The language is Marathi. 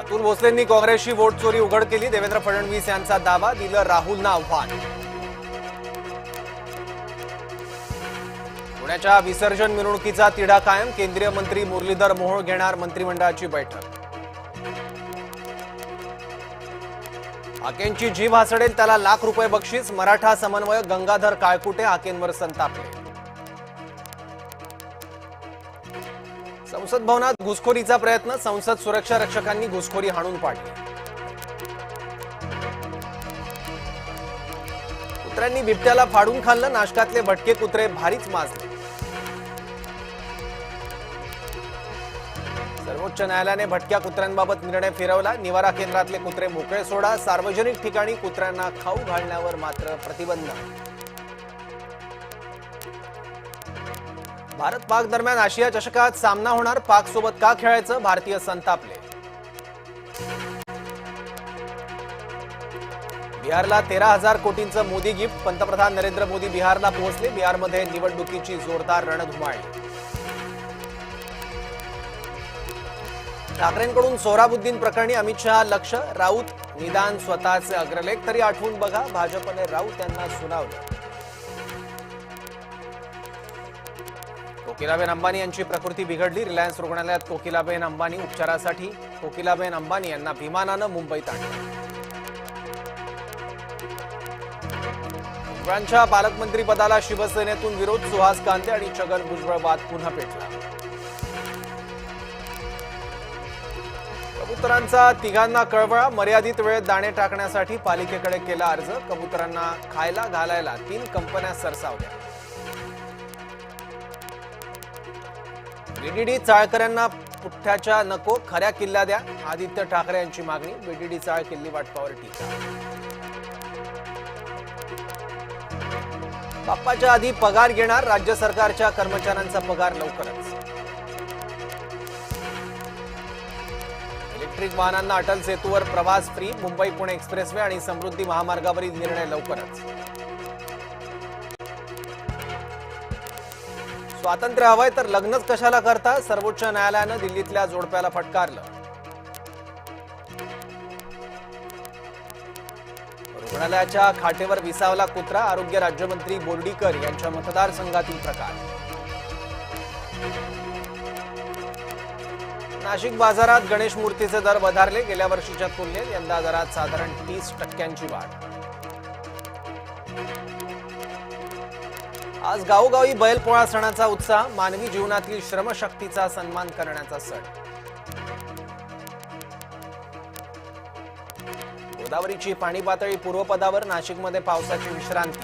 अतुल भोसलेंनी काँग्रेसची वोट चोरी उघड केली. देवेंद्र फडणवीस यांचा दावा. दिलं राहुलना आव्हान. पुण्याच्या विसर्जन मिरवणुकीचा तिढा कायम. केंद्रीय मंत्री मुरलीधर मोहोळ घेणार मंत्रिमंडळाची बैठक. हाकेंची जीभ हासडेल त्याला ₹1,00,000 बक्षीस. मराठा समन्वयक गंगाधर काळकुटे हाकेंवर संतापले. संसद भवनात घुसखोरीचा प्रयत्न. संसद सुरक्षा रक्षकांनी घुसखोरी हाणून पाडली. कुत्र्यांनी बिबट्याला फाडून खाल्लं. नाशकातले भटके कुत्रे भारीच माजले. सर्वोच्च न्यायालयाने भटक्या कुत्र्यांबाबत निर्णय फिरवला. निवारा केंद्रातले कुत्रे मोकळे सोडा. सार्वजनिक ठिकाणी कुत्र्यांना खाऊ घालण्यावर मात्र प्रतिबंध. भारत पाक दरम्यान आशिया चषकात सामना होणार. पाक सोबत का खेळायचं? भारतीय संतापले. बिहारला 13,000 कोटींचं मोदी गिफ्ट. पंतप्रधान नरेंद्र मोदी बिहारला पोहोचले. बिहारमध्ये निवडणुकीची जोरदार रणधुमाळी. ठाकरेंकडून सोहराबुद्दीन प्रकरणी अमित शहा लक्ष. राऊत निदान स्वतःचे अग्रलेख तरी आठवून बघा. भाजपने राऊत यांना सुनावलं. कोकिलाबेन अंबानी यांची प्रकृती बिघडली. रिलायन्स रुग्णालयात कोकिलाबेन अंबानी उपचारासाठी. कोकिलाबेन अंबानी यांना विमानानं मुंबईत आणलं. भुजबळांच्या पालकमंत्रीपदाला शिवसेनेतून विरोध. सुहास कांदे आणि छगन भुजबळ वाद पुन्हा पेटला. कबुतरांचा तिघांना कळवळा. मर्यादित वेळेत दाणे टाकण्यासाठी पालिकेकडे केला अर्ज. कबुतरांना खायला घालायला 3 कंपन्या सरसावल्या. बीडीडी चाळकऱ्यांना पुठ्ठ्याच्या नको खऱ्या किल्ल्या द्या. आदित्य ठाकरे यांची मागणी. बीडीडी चाळ किल्ली वाटपावर टीका. बाप्पाच्या आधी पगार घेणार. राज्य सरकारच्या कर्मचाऱ्यांचा पगार लवकरच. इलेक्ट्रिक वाहनांना अटल सेतूवर प्रवास फ्री. मुंबई पुणे एक्सप्रेसवे आणि समृद्धी महामार्गावरील निर्णय लवकरच. स्वातंत्र्य हवंय तर लग्नच कशाला करता? सर्वोच्च न्यायालयानं दिल्लीतल्या जोडप्याला फटकारलं. रुग्णालयाच्या खाटेवर विसावला कुत्रा. आरोग्य राज्यमंत्री बोर्डीकर यांच्या मतदारसंघातील प्रकार. नाशिक बाजारात गणेश मूर्तीचे दर वधारले. गेल्या वर्षीच्या तुलनेत यंदा दरात साधारण 30% वाढ. आज गावोगावी बैलपोळा सणाचा उत्साह. मानवी जीवनातील श्रमशक्तीचा सन्मान करण्याचा सण. गोदावरीची पाणी पातळी पूर्वपदावर. नाशिकमध्ये पावसाची विश्रांती.